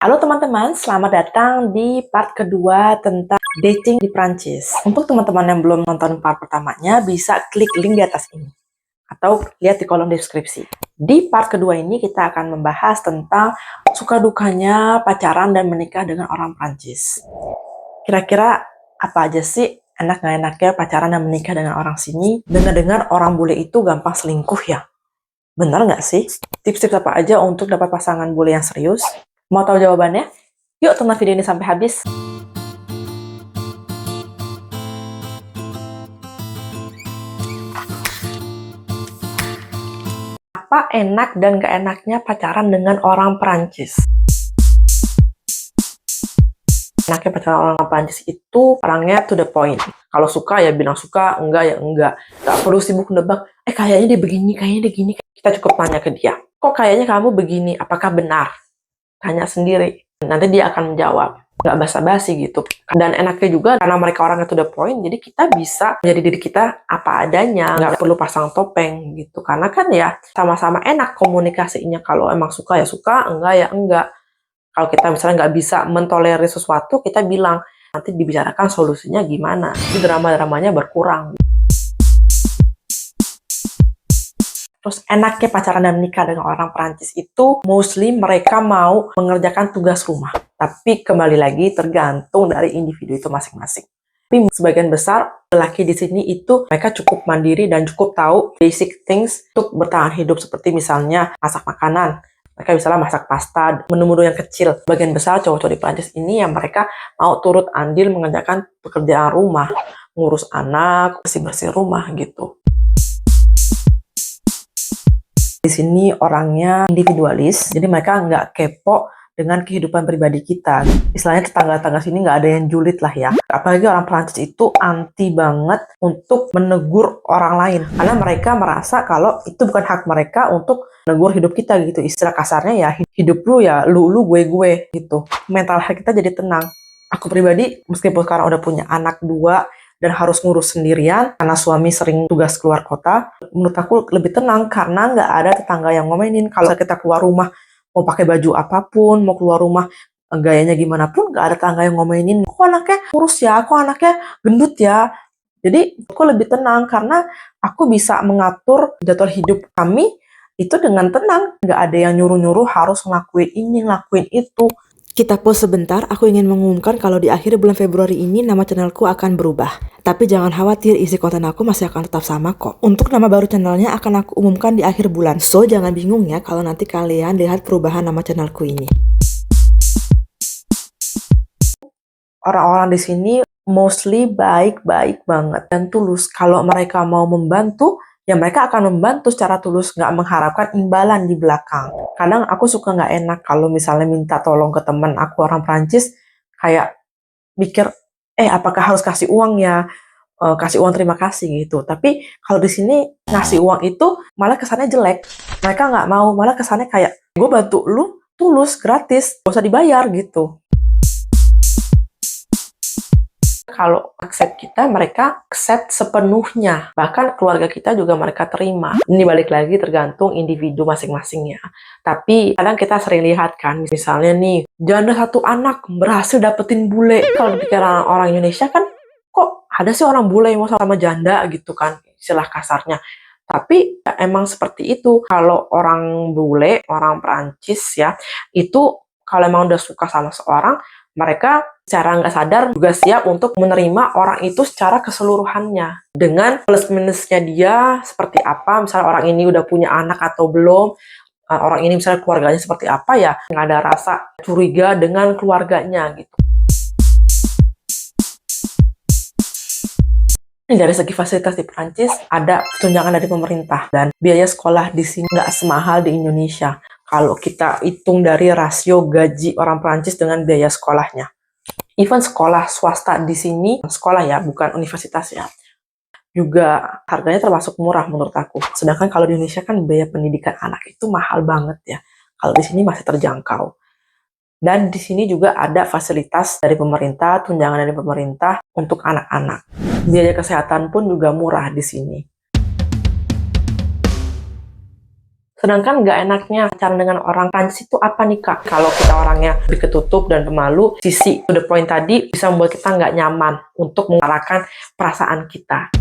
Halo teman-teman, selamat datang di part kedua tentang dating di Prancis. Untuk teman-teman yang belum nonton part pertamanya, bisa klik link di atas ini. Atau lihat di kolom deskripsi. Di part kedua ini kita akan membahas tentang suka dukanya pacaran dan menikah dengan orang Prancis. Kira-kira apa aja sih enak nggak enaknya pacaran dan menikah dengan orang sini? Dengar-dengar orang bule itu gampang selingkuh ya? Benar nggak sih? Tips-tips apa aja untuk dapat pasangan bule yang serius? Mau tahu jawabannya? Yuk tonton video ini sampai habis. Apa enak dan gak enaknya pacaran dengan orang Prancis? Enaknya pacaran orang Prancis itu orangnya to the point. Kalau suka ya bilang suka, enggak ya enggak. Gak perlu sibuk nebak, kayaknya dia begini, kayaknya dia gini. Kita cukup tanya ke dia, kok kayaknya kamu begini, apakah benar? Tanya sendiri, nanti dia akan menjawab. Nggak basa-basi gitu. Dan enaknya juga karena mereka orangnya to the point, jadi kita bisa menjadi diri kita apa adanya, nggak perlu pasang topeng gitu. Karena kan ya sama-sama enak komunikasinya. Kalau emang suka ya suka, enggak ya enggak. Kalau kita misalnya nggak bisa mentolerir sesuatu, kita bilang, nanti dibicarakan solusinya gimana. Jadi drama-dramanya berkurang. Terus enaknya pacaran dan menikah dengan orang Prancis itu mostly mereka mau mengerjakan tugas rumah. Tapi kembali lagi tergantung dari individu itu masing-masing. Tapi sebagian besar lelaki di sini itu mereka cukup mandiri dan cukup tahu basic things untuk bertahan hidup, seperti misalnya masak makanan. Mereka misalnya masak pasta, menu-menu yang kecil. Bagian besar cowok-cowok di Prancis ini yang mereka mau turut andil mengerjakan pekerjaan rumah, ngurus anak, bersih-bersih rumah gitu. Di sini orangnya individualis, jadi mereka nggak kepo dengan kehidupan pribadi kita. Istilahnya tetangga-tetangga sini nggak ada yang julid lah ya. Apalagi orang Prancis itu anti banget untuk menegur orang lain. Karena mereka merasa kalau itu bukan hak mereka untuk menegur hidup kita gitu. Istilah kasarnya ya, hidup lu ya lu gue gitu. Mental health kita jadi tenang. Aku pribadi, meskipun sekarang udah punya anak 2, dan harus ngurus sendirian karena suami sering tugas keluar kota, menurut aku lebih tenang karena nggak ada tetangga yang ngomenin. Kalau kita keluar rumah mau pakai baju apapun, mau keluar rumah gayanya gimana pun, nggak ada tetangga yang ngomenin, kok anaknya kurus ya, kok anaknya gendut ya. Jadi aku lebih tenang karena aku bisa mengatur jadwal hidup kami itu dengan tenang, nggak ada yang nyuruh-nyuruh harus ngelakuin ini, ngelakuin itu. Kita pause sebentar, aku ingin mengumumkan kalau di akhir bulan Februari ini nama channelku akan berubah. Tapi jangan khawatir, isi konten aku masih akan tetap sama kok. Untuk nama baru channelnya akan aku umumkan di akhir bulan. So, jangan bingung ya kalau nanti kalian lihat perubahan nama channelku ini. Orang-orang di sini mostly baik-baik banget dan tulus. Kalau mereka mau membantu, ya mereka akan membantu secara tulus, nggak mengharapkan imbalan di belakang. Kadang aku suka nggak enak kalau misalnya minta tolong ke teman aku orang Prancis, kayak mikir, apakah harus kasih uang ya, kasih uang terima kasih gitu. Tapi kalau di sini ngasih uang itu malah kesannya jelek. Mereka nggak mau, malah kesannya kayak, gue bantu lu, tulus, gratis, gak usah dibayar gitu. Kalau accept kita, mereka accept sepenuhnya. Bahkan keluarga kita juga mereka terima. Ini balik lagi tergantung individu masing-masingnya. Tapi kadang kita sering lihat kan, misalnya nih, janda 1 anak berhasil dapetin bule. Kalau di pikiran orang Indonesia kan, kok ada sih orang bule yang mau sama janda gitu kan, istilah kasarnya. Tapi ya, emang seperti itu. Kalau orang bule, orang Perancis ya, itu kalau emang udah suka sama seorang, mereka secara nggak sadar juga siap untuk menerima orang itu secara keseluruhannya. Dengan plus minusnya dia seperti apa, misalnya orang ini udah punya anak atau belum, orang ini misalnya keluarganya seperti apa, ya nggak ada rasa curiga dengan keluarganya gitu. Dari segi fasilitas di Prancis, ada tunjangan dari pemerintah, dan biaya sekolah di sini nggak semahal di Indonesia. Kalau kita hitung dari rasio gaji orang Prancis dengan biaya sekolahnya. Even sekolah swasta di sini, sekolah ya, bukan universitas ya, juga harganya termasuk murah menurut aku. Sedangkan kalau di Indonesia kan biaya pendidikan anak itu mahal banget ya. Kalau di sini masih terjangkau. Dan di sini juga ada fasilitas dari pemerintah, tunjangan dari pemerintah untuk anak-anak. Biaya kesehatan pun juga murah di sini. Sedangkan nggak enaknya pacaran dengan orang Prancis itu apa nih Kak? Kalau kita orangnya lebih ketutup dan pemalu, sisi to the point tadi bisa membuat kita nggak nyaman untuk mengutarakan perasaan kita.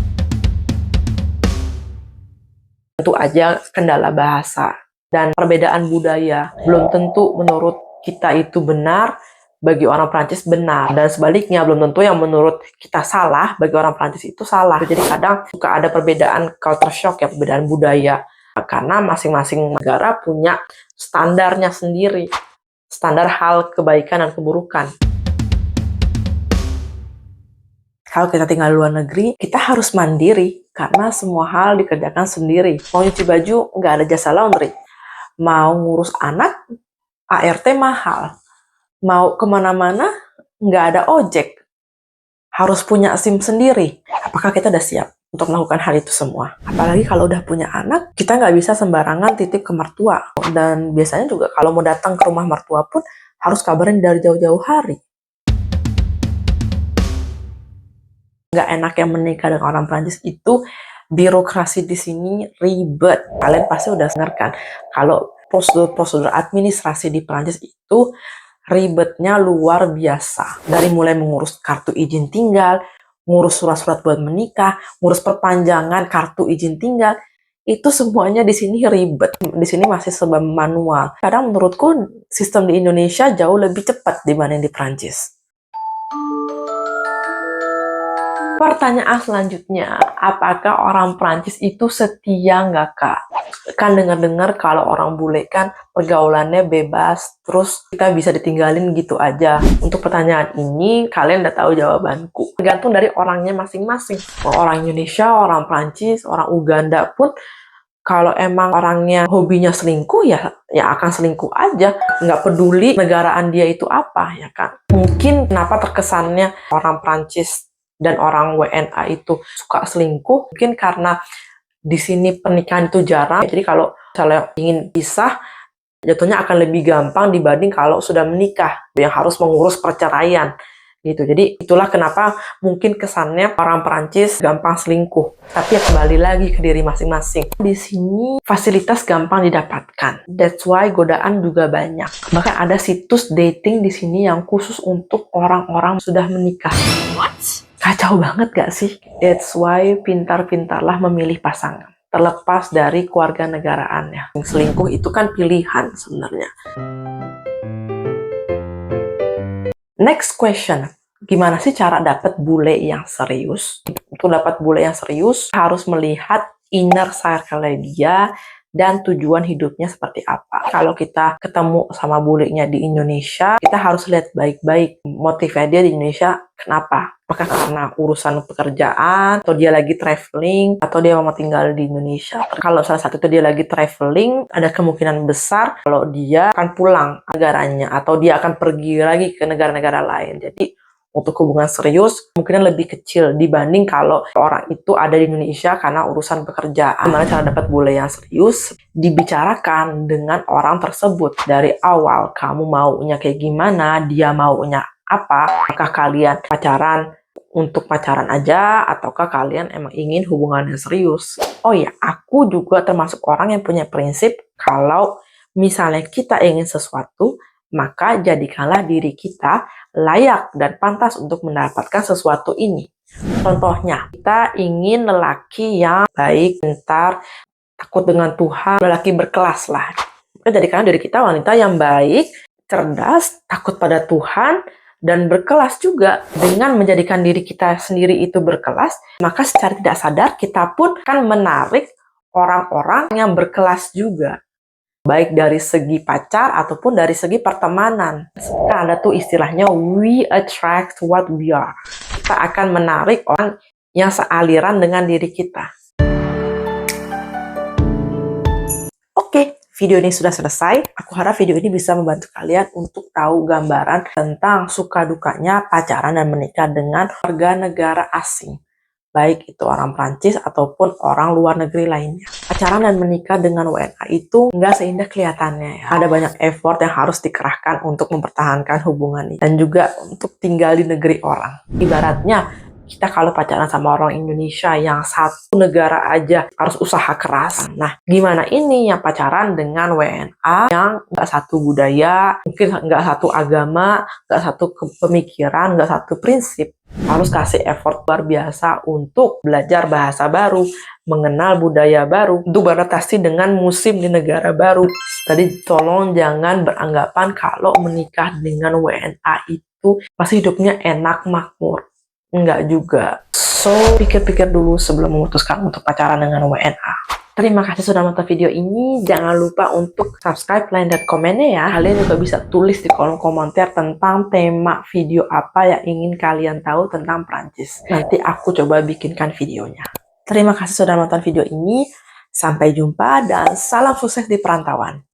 Tentu aja kendala bahasa dan perbedaan budaya. Belum tentu menurut kita itu benar, bagi orang Prancis benar. Dan sebaliknya, belum tentu yang menurut kita salah, bagi orang Prancis itu salah. Jadi kadang suka ada perbedaan culture shock ya, perbedaan budaya. Karena masing-masing negara punya standarnya sendiri, standar hal kebaikan dan keburukan. Kalau kita tinggal di luar negeri, kita harus mandiri karena semua hal dikerjakan sendiri. Mau nyuci baju, nggak ada jasa laundry. Mau ngurus anak, ART mahal. Mau kemana-mana, nggak ada ojek. Harus punya SIM sendiri. Apakah kita udah siap untuk melakukan hal itu semua? Apalagi kalau udah punya anak, kita nggak bisa sembarangan titip ke mertua. Dan biasanya juga kalau mau datang ke rumah mertua pun harus kabarin dari jauh-jauh hari. Nggak enak yang menikah dengan orang Prancis itu, birokrasi di sini ribet. Kalian pasti udah dengar kan, kalau prosedur administrasi di Prancis itu ribetnya luar biasa. Dari mulai mengurus kartu izin tinggal, ngurus surat-surat buat menikah, ngurus perpanjangan kartu izin tinggal, itu semuanya di sini ribet. Di sini masih serba manual. Kadang menurutku sistem di Indonesia jauh lebih cepat dibanding di Prancis. Pertanyaan selanjutnya, apakah orang Prancis itu setia nggak Kak? Kan dengar-dengar kalau orang bule kan pergaulannya bebas, terus kita bisa ditinggalin gitu aja. Untuk pertanyaan ini, kalian udah tahu jawabanku. Tergantung dari orangnya masing-masing. Orang Indonesia, orang Prancis, orang Uganda pun, kalau emang orangnya hobinya selingkuh, ya akan selingkuh aja. Nggak peduli negaraan dia itu apa, ya kan? Mungkin kenapa terkesannya orang Prancis dan orang WNA itu suka selingkuh, mungkin karena di sini pernikahan itu jarang. Jadi kalau misalnya ingin pisah, jatuhnya akan lebih gampang dibanding kalau sudah menikah, yang harus mengurus perceraian gitu. Jadi itulah kenapa mungkin kesannya orang Perancis gampang selingkuh. Tapi ya kembali lagi ke diri masing-masing. Di sini fasilitas gampang didapatkan. That's why godaan juga banyak. Bahkan ada situs dating di sini yang khusus untuk orang-orang sudah menikah. What? Kacau banget gak sih? That's why pintar-pintarlah memilih pasangan. Terlepas dari keluarga negaraannya. Selingkuh itu kan pilihan sebenarnya. Next question. Gimana sih cara dapat bule yang serius? Untuk dapat bule yang serius, harus melihat inner circle dia dan tujuan hidupnya seperti apa. Kalau kita ketemu sama bulenya di Indonesia, kita harus lihat baik-baik motifnya dia di Indonesia kenapa. Apakah karena urusan pekerjaan, atau dia lagi traveling, atau dia mau tinggal di Indonesia. Kalau salah satu itu dia lagi traveling, ada kemungkinan besar kalau dia akan pulang negaranya, atau dia akan pergi lagi ke negara-negara lain. Jadi untuk hubungan serius kemungkinan lebih kecil dibanding kalau orang itu ada di Indonesia karena urusan pekerjaan. Gimana cara dapat bule yang serius? Dibicarakan dengan orang tersebut dari awal. Kamu maunya kayak gimana? Dia maunya apa? Apakah kalian pacaran untuk pacaran aja, ataukah kalian emang ingin hubungan yang serius? Oh ya, aku juga termasuk orang yang punya prinsip kalau misalnya kita ingin sesuatu, maka jadikanlah diri kita layak dan pantas untuk mendapatkan sesuatu ini. Contohnya, kita ingin lelaki yang baik, pintar, takut dengan Tuhan, lelaki berkelas lah. Kita jadikan diri kita wanita yang baik, cerdas, takut pada Tuhan, dan berkelas juga. Dengan menjadikan diri kita sendiri itu berkelas, maka secara tidak sadar kita pun akan menarik orang-orang yang berkelas juga. Baik dari segi pacar ataupun dari segi pertemanan. Kan ada tuh istilahnya, we attract what we are. Kita akan menarik orang yang sealiran dengan diri kita. Oke, video ini sudah selesai. Aku harap video ini bisa membantu kalian untuk tahu gambaran tentang suka dukanya pacaran dan menikah dengan warga negara asing. Baik itu orang Prancis ataupun orang luar negeri lainnya. Pacaran dan menikah dengan WNA itu nggak seindah kelihatannya ya. Ada banyak effort yang harus dikerahkan untuk mempertahankan hubungan ini. Dan juga untuk tinggal di negeri orang. Ibaratnya kita kalau pacaran sama orang Indonesia yang satu negara aja harus usaha keras. Nah, gimana ini yang pacaran dengan WNA yang nggak satu budaya, mungkin nggak satu agama, nggak satu pemikiran, nggak satu prinsip. Harus kasih effort luar biasa untuk belajar bahasa baru, mengenal budaya baru, untuk beradaptasi dengan musim di negara baru. Tadi tolong jangan beranggapan kalau menikah dengan WNA itu pasti hidupnya enak makmur. Enggak juga. So, pikir-pikir dulu sebelum memutuskan untuk pacaran dengan WNA. Terima kasih sudah nonton video ini. Jangan lupa untuk subscribe, like, dan komennya ya. Kalian juga bisa tulis di kolom komentar tentang tema video apa yang ingin kalian tahu tentang Prancis. Nanti aku coba bikinkan videonya. Terima kasih sudah nonton video ini. Sampai jumpa dan salam sukses di perantauan.